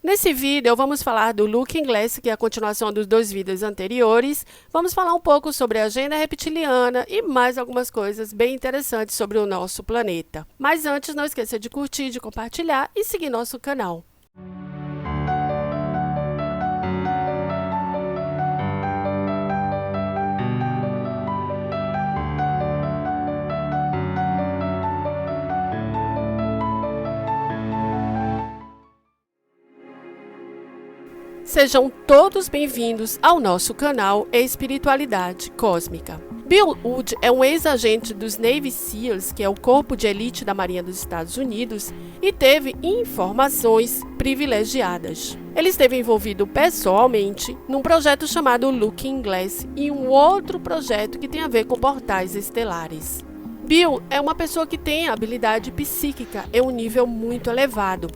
Nesse vídeo, vamos falar do Looking Glass, que é a continuação dos 2 vídeos anteriores. Vamos falar um pouco sobre a agenda reptiliana e mais algumas coisas bem interessantes sobre o nosso planeta. Mas antes, não esqueça de curtir, de compartilhar e seguir nosso canal. Sejam todos bem-vindos ao nosso canal Espiritualidade Cósmica. Bill Wood é um ex-agente dos Navy SEALs, que é o corpo de elite da Marinha dos Estados Unidos, e teve informações privilegiadas. Ele esteve envolvido pessoalmente num projeto chamado Looking Glass e um outro projeto que tem a ver com portais estelares. Bill é uma pessoa que tem habilidade psíquica em um nível muito elevado.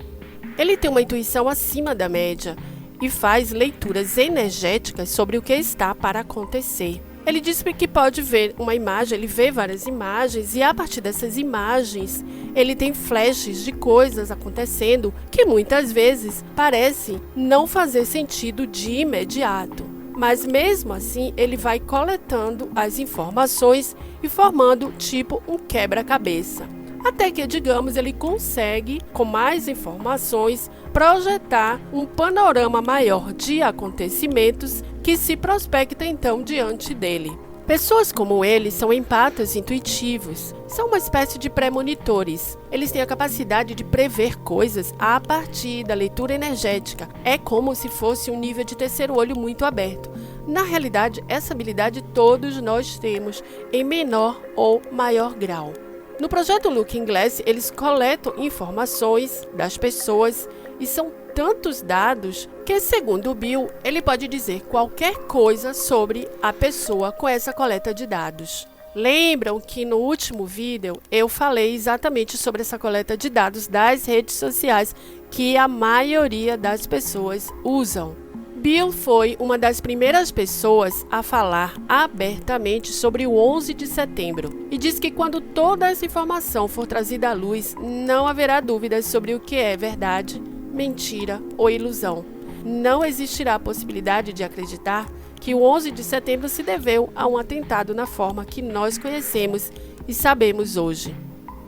Ele tem uma intuição acima da média e faz leituras energéticas sobre o que está para acontecer. Ele diz que pode ver uma imagem, ele vê várias imagens e a partir dessas imagens ele tem flashes de coisas acontecendo que muitas vezes parecem não fazer sentido de imediato. Mas mesmo assim ele vai coletando as informações e formando tipo um quebra-cabeça. Até que, digamos, ele consegue, com mais informações, projetar um panorama maior de acontecimentos que se prospecta então diante dele. Pessoas como ele são empatas intuitivos, são uma espécie de premonitores. Eles têm a capacidade de prever coisas a partir da leitura energética. É como se fosse um nível de terceiro olho muito aberto. Na realidade, essa habilidade todos nós temos, em menor ou maior grau. No projeto Looking Glass, eles coletam informações das pessoas e são tantos dados que, segundo o Bill, ele pode dizer qualquer coisa sobre a pessoa com essa coleta de dados. Lembram que no último vídeo eu falei exatamente sobre essa coleta de dados das redes sociais que a maioria das pessoas usam. Bill foi uma das primeiras pessoas a falar abertamente sobre o 11 de setembro e diz que quando toda essa informação for trazida à luz, não haverá dúvidas sobre o que é verdade, mentira ou ilusão. Não existirá a possibilidade de acreditar que o 11 de setembro se deveu a um atentado na forma que nós conhecemos e sabemos hoje.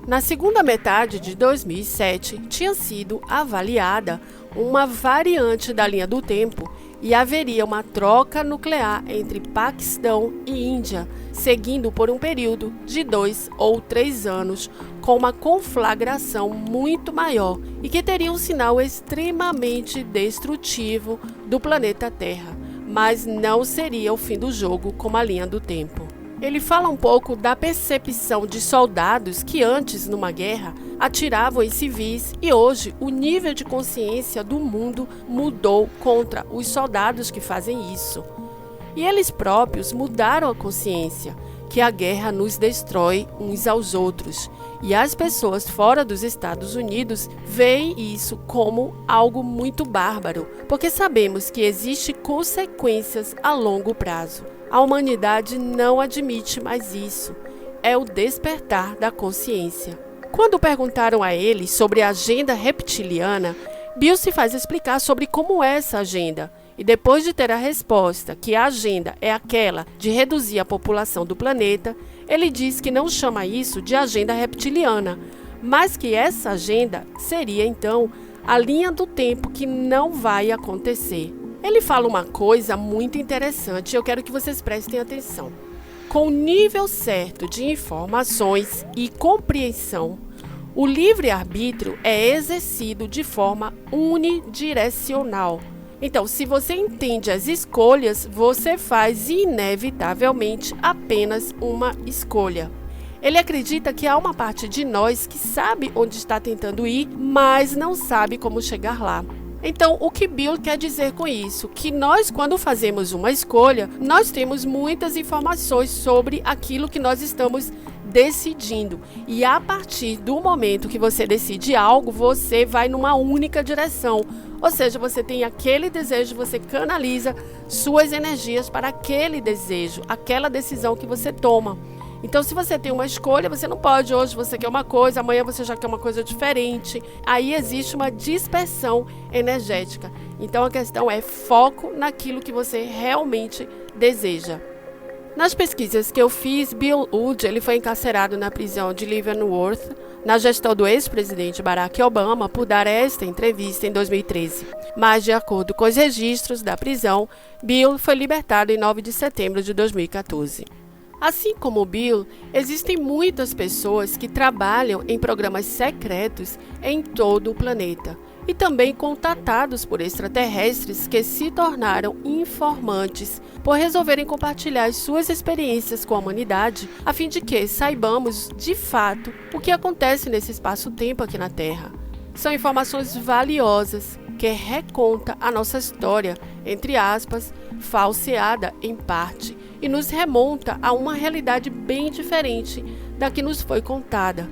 Na segunda metade de 2007, tinha sido avaliada uma variante da linha do tempo e haveria uma troca nuclear entre Paquistão e Índia, seguindo por um período de 2 ou 3 anos, com uma conflagração muito maior e que teria um sinal extremamente destrutivo do planeta Terra, mas não seria o fim do jogo como a linha do tempo. Ele fala um pouco da percepção de soldados que antes, numa guerra, atiravam em civis e hoje o nível de consciência do mundo mudou contra os soldados que fazem isso. E eles próprios mudaram a consciência, que a guerra nos destrói uns aos outros. E as pessoas fora dos Estados Unidos veem isso como algo muito bárbaro, porque sabemos que existem consequências a longo prazo. A humanidade não admite mais isso. É o despertar da consciência. Quando perguntaram a ele sobre a agenda reptiliana, Bill se faz explicar sobre como é essa agenda. E depois de ter a resposta que a agenda é aquela de reduzir a população do planeta, ele diz que não chama isso de agenda reptiliana, mas que essa agenda seria então a linha do tempo que não vai acontecer. Ele fala uma coisa muito interessante e eu quero que vocês prestem atenção. Com o nível certo de informações e compreensão, o livre-arbítrio é exercido de forma unidirecional. Então, se você entende as escolhas, você faz inevitavelmente apenas uma escolha. Ele acredita que há uma parte de nós que sabe onde está tentando ir, mas não sabe como chegar lá. Então, o que Bill quer dizer com isso? Que nós, quando fazemos uma escolha, nós temos muitas informações sobre aquilo que nós estamos decidindo. E a partir do momento que você decide algo, você vai numa única direção. Ou seja, você tem aquele desejo, você canaliza suas energias para aquele desejo, aquela decisão que você toma. Então, se você tem uma escolha, você não pode. Hoje você quer uma coisa, amanhã você já quer uma coisa diferente. Aí existe uma dispersão energética. Então, a questão é foco naquilo que você realmente deseja. Nas pesquisas que eu fiz, Bill Wood ele foi encarcerado na prisão de Leavenworth, na gestão do ex-presidente Barack Obama, por dar esta entrevista em 2013. Mas, de acordo com os registros da prisão, Bill foi libertado em 9 de setembro de 2014. Assim como Bill, existem muitas pessoas que trabalham em programas secretos em todo o planeta e também contatados por extraterrestres que se tornaram informantes por resolverem compartilhar as suas experiências com a humanidade a fim de que saibamos de fato o que acontece nesse espaço-tempo aqui na Terra. São informações valiosas que reconta a nossa história, entre aspas, falseada em parte, e nos remonta a uma realidade bem diferente da que nos foi contada.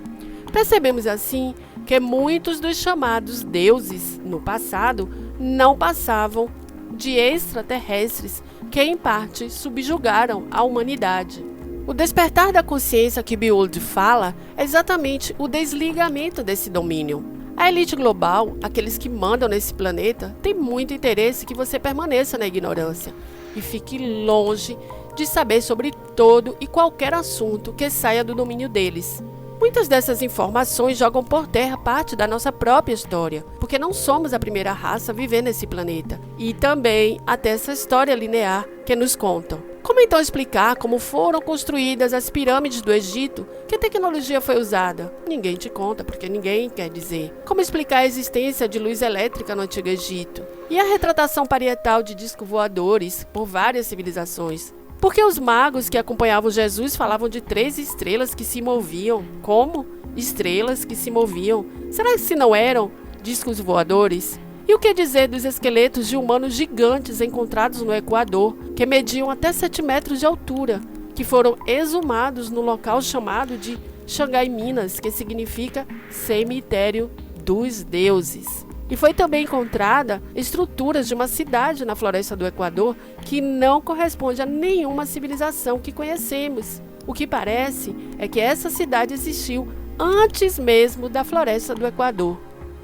Percebemos assim que muitos dos chamados deuses no passado não passavam de extraterrestres que em parte subjugaram a humanidade. O despertar da consciência que Bill Wood fala é exatamente o desligamento desse domínio. A elite global, aqueles que mandam nesse planeta, tem muito interesse que você permaneça na ignorância e fique longe de saber sobre todo e qualquer assunto que saia do domínio deles. Muitas dessas informações jogam por terra parte da nossa própria história, porque não somos a primeira raça a viver nesse planeta, e também até essa história linear que nos contam. Como então explicar como foram construídas as pirâmides do Egito? Que tecnologia foi usada? Ninguém te conta, porque ninguém quer dizer. Como explicar a existência de luz elétrica no Antigo Egito? E a retratação parietal de discos voadores por várias civilizações? Porque os magos que acompanhavam Jesus falavam de 3 estrelas que se moviam. Como? Estrelas que se moviam. Será que se não eram discos voadores? E o que dizer dos esqueletos de humanos gigantes encontrados no Equador, que mediam até 7 metros de altura, que foram exumados no local chamado de Xangai, Minas, que significa cemitério dos deuses. E foi também encontrada estruturas de uma cidade na floresta do Equador que não corresponde a nenhuma civilização que conhecemos. O que parece é que essa cidade existiu antes mesmo da floresta do Equador.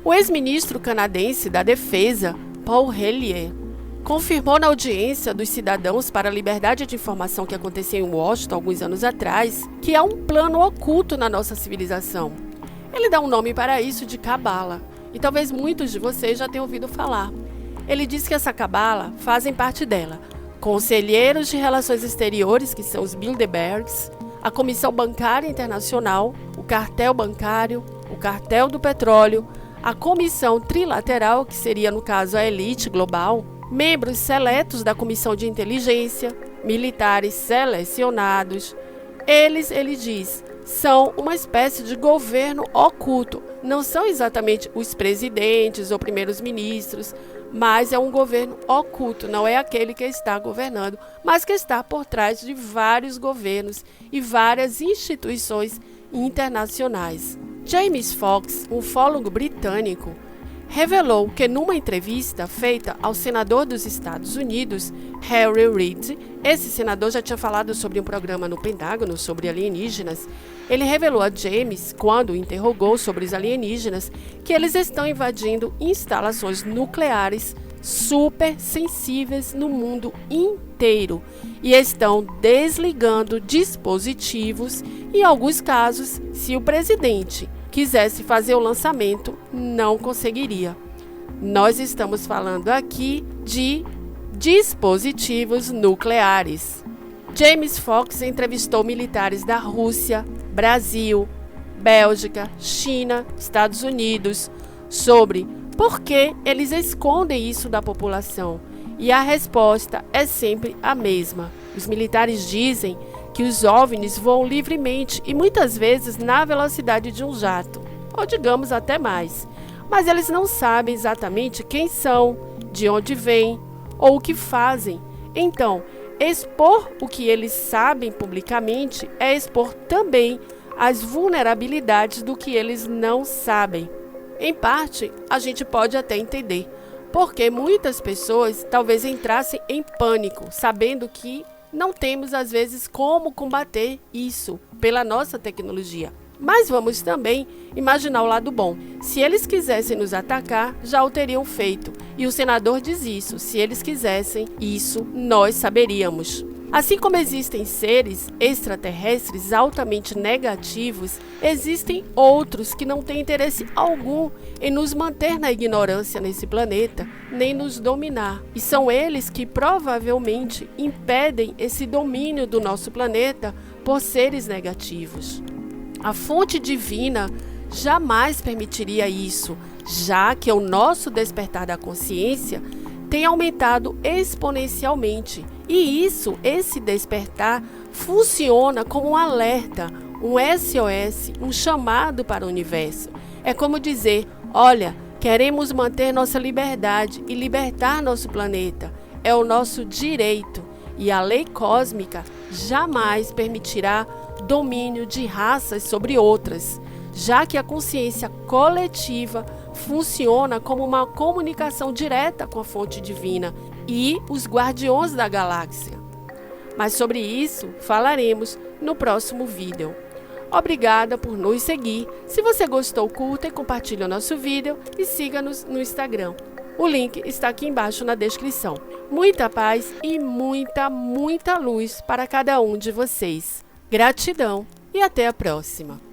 O ex-ministro canadense da Defesa, Paul Hellyer, confirmou na audiência dos cidadãos para a liberdade de informação que aconteceu em Washington alguns anos atrás que há um plano oculto na nossa civilização. Ele dá um nome para isso de Cabala. E talvez muitos de vocês já tenham ouvido falar. Ele diz que essa cabala fazem parte dela conselheiros de relações exteriores, que são os Bilderbergs, a Comissão Bancária Internacional, o Cartel Bancário, o Cartel do Petróleo, a Comissão Trilateral, que seria no caso a elite global, membros seletos da Comissão de Inteligência, militares selecionados. Ele diz, são uma espécie de governo oculto. Não são exatamente os presidentes ou primeiros ministros, mas é um governo oculto, não é aquele que está governando, mas que está por trás de vários governos e várias instituições internacionais. James Fox, um ufólogo britânico, revelou que numa entrevista feita ao senador dos Estados Unidos, Harry Reid, esse senador já tinha falado sobre um programa no Pentágono sobre alienígenas. Ele revelou a James, quando o interrogou sobre os alienígenas, que eles estão invadindo instalações nucleares super sensíveis no mundo inteiro e estão desligando dispositivos. Em alguns casos, se o presidente quisesse fazer o lançamento, não conseguiria. Nós estamos falando aqui de dispositivos nucleares. James Fox entrevistou militares da Rússia, Brasil, Bélgica, China, Estados Unidos sobre por que eles escondem isso da população. E a resposta é sempre a mesma. Os militares dizem que os OVNIs voam livremente e muitas vezes na velocidade de um jato, ou digamos até mais. Mas eles não sabem exatamente quem são, de onde vêm ou o que fazem. Então, expor o que eles sabem publicamente é expor também as vulnerabilidades do que eles não sabem. Em parte, a gente pode até entender, porque muitas pessoas talvez entrassem em pânico, sabendo que não temos às vezes como combater isso pela nossa tecnologia. Mas vamos também imaginar o lado bom. Se eles quisessem nos atacar, já o teriam feito. E o senador diz isso: se eles quisessem isso, nós saberíamos. Assim como existem seres extraterrestres altamente negativos, existem outros que não têm interesse algum em nos manter na ignorância nesse planeta, nem nos dominar. E são eles que provavelmente impedem esse domínio do nosso planeta por seres negativos. A fonte divina jamais permitiria isso, já que o nosso despertar da consciência tem aumentado exponencialmente. E esse despertar funciona como um alerta, um SOS, um chamado para o universo. É como dizer: olha, queremos manter nossa liberdade e libertar nosso planeta. É o nosso direito. E a lei cósmica jamais permitirá domínio de raças sobre outras, já que a consciência coletiva funciona como uma comunicação direta com a fonte divina e os guardiões da galáxia. Mas sobre isso falaremos no próximo vídeo. Obrigada por nos seguir. Se você gostou, curta e compartilhe o nosso vídeo e siga-nos no Instagram. O link está aqui embaixo na descrição. Muita paz e muita luz para cada um de vocês. Gratidão e até a próxima.